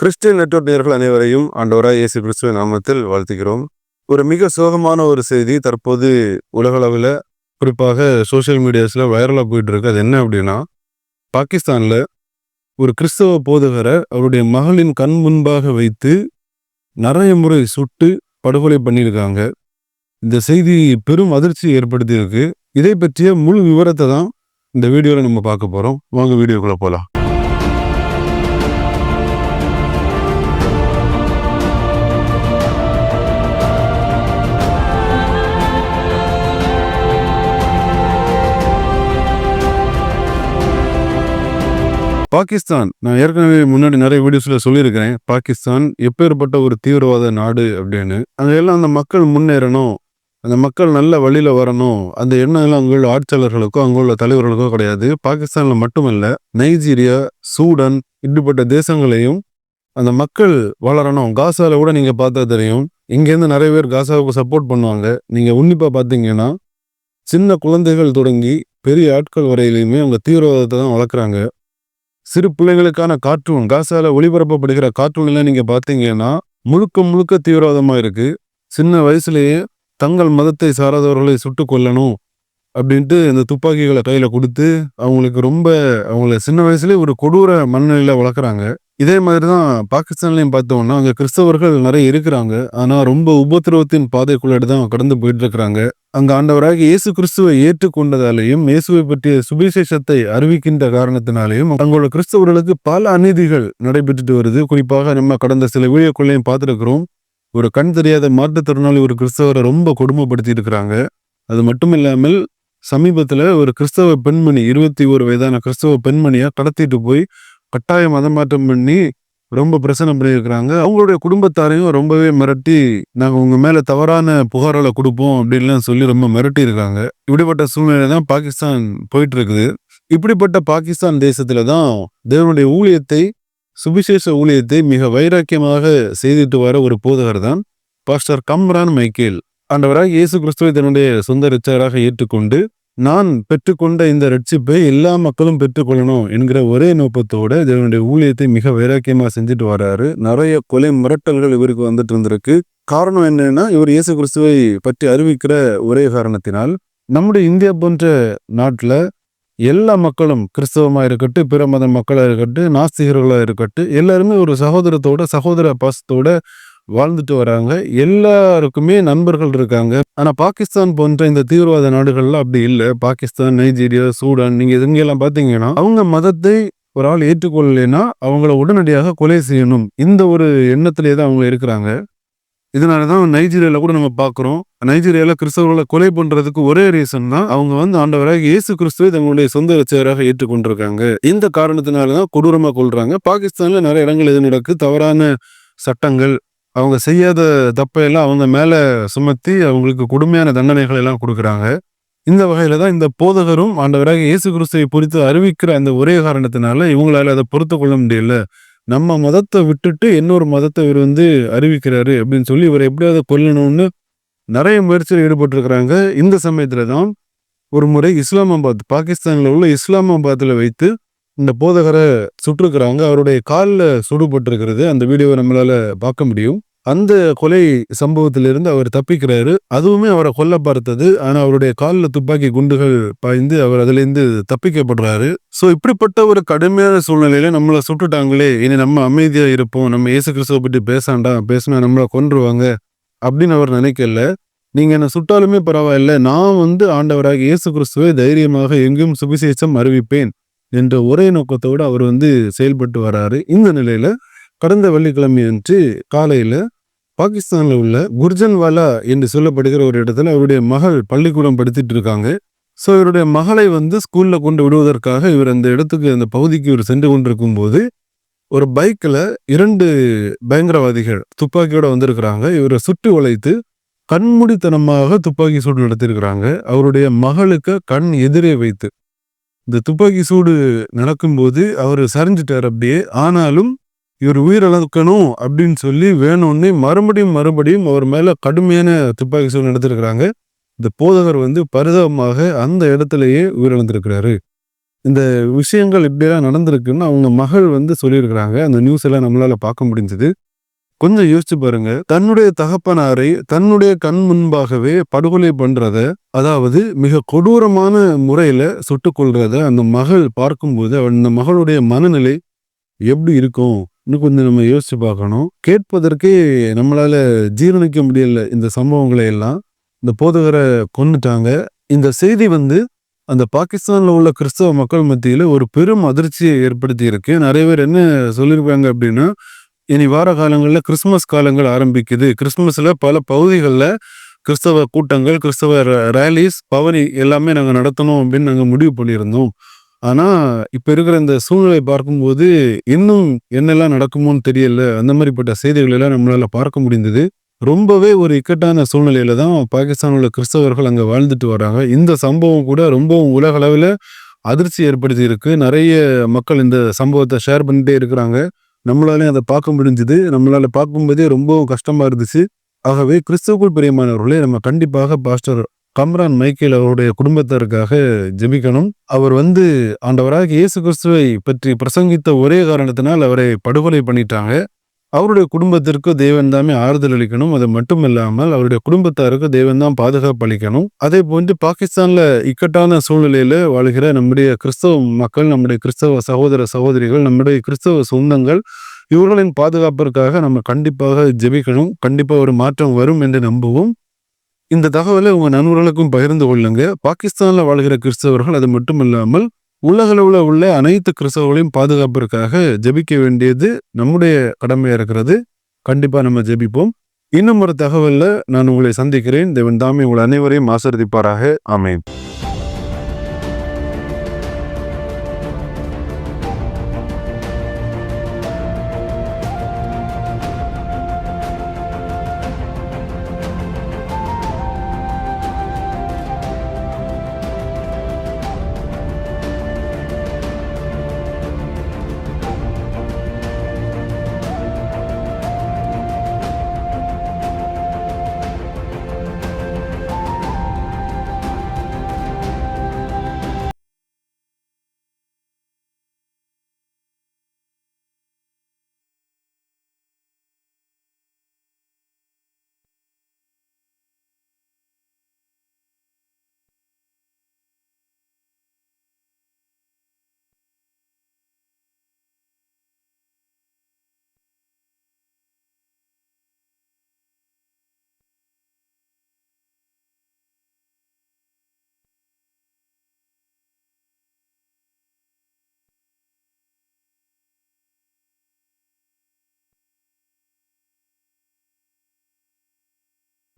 Christian network நேயர்கள் அனைவரையும் ஆண்டவராய் இயேசு கிறிஸ்துவின் நாமத்தில் வாழ்த்துகிறோம். ஒரு மிக சோகமான ஒரு செய்தி தற்போது உலகளவில் குறிப்பாக சோசியல் மீடியாஸில் வைரலாக போயிட்டு இருக்கு. அது என்ன அப்படின்னா, பாகிஸ்தானில் ஒரு கிறிஸ்தவ போதகரை அவருடைய மகளின் கண் முன்பாக வைத்து நிறைய முறை சுட்டு படுகொலை பண்ணியிருக்காங்க. இந்த செய்தி பெரும் அதிர்ச்சி ஏற்படுத்தியிருக்கு. இதை பற்றிய முழு விவரத்தை தான் இந்த வீடியோவில் நம்ம பார்க்க போகிறோம். வாங்க வீடியோக்குள்ளே போகலாம். பாகிஸ்தான், நான் ஏற்கனவே முன்னாடி நிறைய வீடியோஸ்ல சொல்லியிருக்கிறேன், பாகிஸ்தான் எப்பேற்பட்ட ஒரு தீவிரவாத நாடு அப்படின்னு. அதெல்லாம் அந்த மக்கள் முன்னேறணும், அந்த மக்கள் நல்ல வழியில வரணும், அந்த எண்ணம் எல்லாம் அங்குள்ள ஆட்சியாளர்களுக்கோ அங்குள்ள தலைவர்களுக்கோ கிடையாது. பாகிஸ்தான்ல மட்டுமல்ல, நைஜீரியா, சூடான் இப்படிப்பட்ட தேசங்களையும் அந்த மக்கள் வளரணும். காசால கூட நீங்க பார்த்தா தெரியும், இங்கேருந்து நிறைய பேர் காசாவுக்கு சப்போர்ட் பண்ணுவாங்க. நீங்க உன்னிப்பா பார்த்தீங்கன்னா, சின்ன குழந்தைகள் தொடங்கி பெரிய ஆட்கள் வரையிலுமே அவங்க தீவிரவாதத்தை தான் வளர்க்குறாங்க. சிறு பிள்ளைகளுக்கான கார்ட்டூன், காசால ஒளிபரப்பப்படுகிற கார்ட்டூன் எல்லாம் நீங்க பார்த்தீங்கன்னா முழுக்க முழுக்க தீவிரவாதமா இருக்கு. சின்ன வயசுலேயே தங்கள் மதத்தை சாராதவர்களை சுட்டு கொல்லணும் அப்படின்ட்டு இந்த துப்பாக்கிகளை கையில கொடுத்து அவங்கள சின்ன வயசுலேயே ஒரு கொடூர மனநிலையில வளர்க்குறாங்க. இதே மாதிரிதான் பாகிஸ்தான்லயும் பார்த்தோம்னா, அங்க கிறிஸ்தவர்கள் நிறைய இருக்கிறாங்க. ஆனா ரொம்ப உபத்திரவத்தின் பாதைக்குள்ளாடி தான் கடந்து போயிட்டு இருக்கிறாங்க. அங்க ஆண்டவராக இயேசு கிறிஸ்துவை ஏற்றுக்கொண்டதாலேயும் இயேசுவை பற்றிய சுவிசேஷத்தை அறிவிக்கின்ற காரணத்தினாலேயும் தங்களோட கிறிஸ்தவர்களுக்கு பல அநீதிகள் நடைபெற்றுட்டு வருது. குறிப்பாக நம்ம கடந்த சில வீடியோக்குள்ளையும் பார்த்துருக்கிறோம். ஒரு கண் தெரியாத மாற்றுத்திறனாளி ஒரு கிறிஸ்தவரை ரொம்ப கொடுமைப்படுத்தி இருக்கிறாங்க. அது மட்டும் இல்லாமல் சமீபத்துல ஒரு கிறிஸ்தவ பெண்மணி, 21 வயதான கிறிஸ்தவ பெண்மணியை கடத்திட்டு போய் கட்டாய மதமாற்றம் பண்ணி ரொம்ப பிரச்சனை பண்ணியிருக்கிறாங்க. அவங்களுடைய குடும்பத்தாரையும் ரொம்பவே மிரட்டி, நாங்க உங்க மேல தவறான புகார்களை கொடுப்போம் அப்படின்லாம் சொல்லி ரொம்ப மிரட்டி இருக்காங்க. இப்படிப்பட்ட சூழ்நிலை தான் பாகிஸ்தான் போயிட்டு இருக்குது. இப்படிப்பட்ட பாகிஸ்தான் தேசத்துல தான் தேவனுடைய ஊழியத்தை, சுவிசேஷ ஊழியத்தை மிக வைராக்கியமாக செய்துட்டு வர ஒரு போதகர் தான் பாஸ்டர் கம்ரான் மைக்கேல். ஆண்டவராக இயேசு கிறிஸ்துவை தன்னுடைய சொந்த இரட்சகராக ஏற்றுக்கொண்டு, நான் பெற்றுக்கொண்ட இந்த ரட்சிப்பை எல்லா மக்களும் பெற்றுக்கொள்ளணும் என்கிற ஒரே நோக்கத்தோட தேவனுடைய ஊழியத்தை மிக வைராக்கியமா செஞ்சுட்டு வர்றாரு. நிறைய கொலை மிரட்டல்கள் இவருக்கு வந்துட்டு இருந்திருக்கு. காரணம் என்னன்னா, இவர் இயேசு கிறிஸ்துவை பற்றி அறிவிக்கிற ஒரே காரணத்தினால். நம்முடைய இந்தியா போன்ற நாட்டுல எல்லா மக்களும், கிறிஸ்தவமா இருக்கட்டும், பிற மத மக்களா இருக்கட்டும், நாஸ்திகர்களா இருக்கட்டும், எல்லாருமே ஒரு சகோதர பாசத்தோட வாழ்ந்துட்டு வராங்க. எல்லாருக்குமே நண்பர்கள் இருக்காங்க. ஆனா பாகிஸ்தான் போன்ற இந்த தீவிரவாத நாடுகள்ல அப்படி இல்லை. பாகிஸ்தான், நைஜீரியா, சூடான், நீங்க எங்கெல்லாம் பாத்தீங்கன்னா அவங்க மதத்தை ஒரு ஆள் ஏற்றுக்கொள்ளலைன்னா அவங்கள உடனடியாக கொலை செய்யணும், இந்த ஒரு எண்ணத்திலே தான் அவங்க இருக்கிறாங்க. இதனாலதான் நைஜீரியால கூட நம்ம பாக்குறோம், நைஜீரியால கிறிஸ்தவர்களை கொலை பண்றதுக்கு ஒரே ரீசன் தான், அவங்க ஆண்டவராக இயேசு கிறிஸ்துவை தங்களுடைய சொந்த இரட்சகராக ஏற்றுக்கொண்டிருக்காங்க. இந்த காரணத்தினாலதான் கொடூரமா கொள்றாங்க. பாகிஸ்தான்ல நிறைய இடங்கள் இது நடக்கு. தவறான சட்டங்கள், அவங்க செய்யாத தப்பையெல்லாம் அவங்க மேல சுமத்தி அவங்களுக்கு கொடுமையான தண்டனைகள் எல்லாம் கொடுக்குறாங்க. இந்த வகையில தான் இந்த போதகரும் ஆண்டவராக இயேசு கிறிஸ்துவை குறித்து அறிவிக்கிற அந்த ஒரே காரணத்தினால இவங்களால அதை பொறுத்து கொள்ள முடியல. நம்ம மதத்தை விட்டுட்டு இன்னொரு மதத்தை இவர் அறிவிக்கிறாரு அப்படின்னு சொல்லி இவரை எப்படியாவது கொல்லணும்னு நிறைய முயற்சியில் ஈடுபட்டு இருக்கிறாங்க. இந்த சமயத்துல தான் ஒரு முறை இஸ்லாமாபாத், பாகிஸ்தான்ல உள்ள இஸ்லாமாபாத்ல வைத்து இந்த போதகரை சுட்டிருக்கிறாங்க. அவருடைய காலில் சுடுபட்டிருக்கிறது. அந்த வீடியோவை நம்மளால பார்க்க முடியும். அந்த கொலை சம்பவத்திலிருந்து அவர் தப்பிக்கிறாரு. அதுவுமே அவரை கொல்ல பார்த்தது. ஆனா அவருடைய காலில் துப்பாக்கி குண்டுகள் பாய்ந்து அவர் அதிலிருந்து தப்பிக்கப்படுறாரு. ஸோ இப்படிப்பட்ட ஒரு கடுமையான சூழ்நிலையில நம்மளை சுட்டுட்டாங்களே, இனி நம்ம அமைதியா இருப்போம், நம்ம இயேசு கிறிஸ்துவை பற்றி பேசினா நம்மளை கொன்றுவாங்க அப்படின்னு அவர் நினைக்கல. நீங்க என்ன சுட்டாலுமே பரவாயில்ல, நான் ஆண்டவராக இயேசு கிறிஸ்துவை தைரியமாக எங்கும் சுவிசேஷம் அறிவிப்பேன் என்ற ஒரே நோக்கத்தோடு அவர் செயல்பட்டு வராரு. இந்த நிலையில கடந்த வெள்ளிக்கிழமை அன்று காலையில பாகிஸ்தான்ல உள்ள குர்ஜன்வாலா என்று சொல்லப்படுகிற ஒரு இடத்துல அவருடைய மகள் பள்ளிக்கூடம் படித்துட்டு இருக்காங்க. ஸோ இவருடைய மகளை ஸ்கூல்ல கொண்டு விடுவதற்காக இவர் அந்த இடத்துக்கு, அந்த பகுதிக்கு இவர் சென்று கொண்டிருக்கும் போது ஒரு பைக்ல 2 பயங்கரவாதிகள் துப்பாக்கியோட வந்திருக்கிறாங்க. இவரை சுற்றி வளைத்து கண்மூடித்தனமாக துப்பாக்கி சூடு நடத்திருக்கிறாங்க. அவருடைய மகளுக்கு கண் எதிரே வைத்து இந்த துப்பாக்கி சூடு நடக்கும்போது அவர் சரிஞ்சிட்டார் அப்படியே. ஆனாலும் இவர் உயிரிழக்கணும் அப்படின்னு சொல்லி வேணும்னே மறுபடியும் அவர் மேல கடுமையான துப்பாக்கி சூடு நடத்திருக்கிறாங்க. இந்த போதகர் பரிதாபமாக அந்த இடத்திலேயே உயிரிழந்திருக்கிறாரு. இந்த விஷயங்கள் இப்படியெல்லாம் நடந்திருக்குன்னு அவங்க மகள் வந்து சொல்லியிருக்கிறாங்க. அந்த நியூஸ் எல்லாம் நம்மளால பார்க்க முடிஞ்சது. கொஞ்சம் யோசிச்சு பாருங்க. தன்னுடைய தகப்பனாரை தன்னுடைய கண் முன்பாகவே படுகொலை பண்றத, அதாவது மிக கொடூரமான முறையில சுட்டுக் கொல்றத அந்த மகள் பார்க்கும்போது, அந்த மகளுடைய மனநிலை எப்படி இருக்கும்? இன்னும் கொஞ்சம் நம்ம யோசிச்சு பார்க்கணும். கேட்பதற்கே நம்மளால ஜீரணிக்க முடியல இந்த சம்பவங்களை எல்லாம். இந்த போதகரை கொன்னுட்டாங்க. இந்த செய்தி வந்து அந்த பாகிஸ்தான்ல உள்ள கிறிஸ்தவ மக்கள் மத்தியில ஒரு பெரும் அதிர்ச்சியை ஏற்படுத்தி இருக்கு. நிறைய பேர் என்ன சொல்லியிருக்காங்க அப்படின்னா, இனி வார காலங்கள்ல கிறிஸ்துமஸ் காலங்கள் ஆரம்பிக்குது. கிறிஸ்துமஸ்ல பல பகுதிகள்ல கிறிஸ்தவ கூட்டங்கள், கிறிஸ்தவ ரேலிஸ், பவனி எல்லாமே நாங்க நடத்தணும் அப்படின்னு நாங்க முடிவு பண்ணியிருந்தோம். ஆனா, இப்ப இருக்கிற இந்த சூழ்நிலை பார்க்கும்போது, இன்னும் என்னெல்லாம் நடக்குமோன்னு தெரியல. அந்த மாதிரிப்பட்ட செய்திகள் எல்லாம் நம்மளால பார்க்க முடிந்தது. ரொம்பவே ஒரு இக்கட்டான சூழ்நிலையில தான் பாகிஸ்தான்ல உள்ள கிறிஸ்தவர்கள் அங்க வாழ்ந்துட்டு வராங்க. இந்த சம்பவம் கூட ரொம்பவும் உலக அளவுல அதிர்ச்சி ஏற்படுத்தி இருக்கு. நிறைய மக்கள் இந்த சம்பவத்தை ஷேர் பண்ணிட்டே இருக்கிறாங்க. நம்மளாலயும் அதை பார்க்க முடிஞ்சது. நம்மளால பார்க்கும்போதே ரொம்பவும் கஷ்டமா இருந்துச்சு. ஆகவே கிறிஸ்துவுக்குள் பிரியமானவர்களே, நம்ம கண்டிப்பாக பாஸ்டர் கம்ரான் மைக்கேல் அவருடைய குடும்பத்தாருக்காக ஜெபிக்கணும். அவர் வந்து ஆண்டவராகிய இயேசு கிறிஸ்துவை பற்றி பிரசங்கித்த ஒரே காரணத்தினால் அவரை படுகொலை பண்ணிட்டாங்க. அவருடைய குடும்பத்திற்கு தேவன் தாமே ஆறுதல் அளிக்கணும். அது மட்டும் இல்லாமல் அவருடைய குடும்பத்தாருக்கு தேவன் தான் பாதுகாப்பு அளிக்கணும். அதே போன்று பாகிஸ்தான்ல இக்கட்டான சூழ்நிலையில வாழ்கிற நம்முடைய கிறிஸ்தவ மக்கள், நம்முடைய கிறிஸ்தவ சகோதர சகோதரிகள், நம்முடைய கிறிஸ்தவ சொந்தங்கள், இவர்களின் பாதுகாப்பிற்காக நம்ம கண்டிப்பாக ஜெபிக்கணும். கண்டிப்பா ஒரு மாற்றம் வரும் என்று நம்புவோம். இந்த தகவலை உங்க நண்பர்களுக்கும் பகிர்ந்து கொள்ளுங்க. பாகிஸ்தான்ல வாழ்கிற கிறிஸ்தவர்கள், அது மட்டும் இல்லாமல் உலகளவுல உள்ள அனைத்து கிறிஸ்தவர்களையும் பாதுகாப்பிற்காக ஜெபிக்க வேண்டியது நம்முடைய கடமையா இருக்கிறது. கண்டிப்பா நம்ம ஜெபிப்போம். இன்னும் ஒரு தகவல்ல நான் உங்களை சந்திக்கிறேன். தேவன் தாமே உங்கள் அனைவரையும் ஆசீர்வதிப்பாராக. ஆமென்.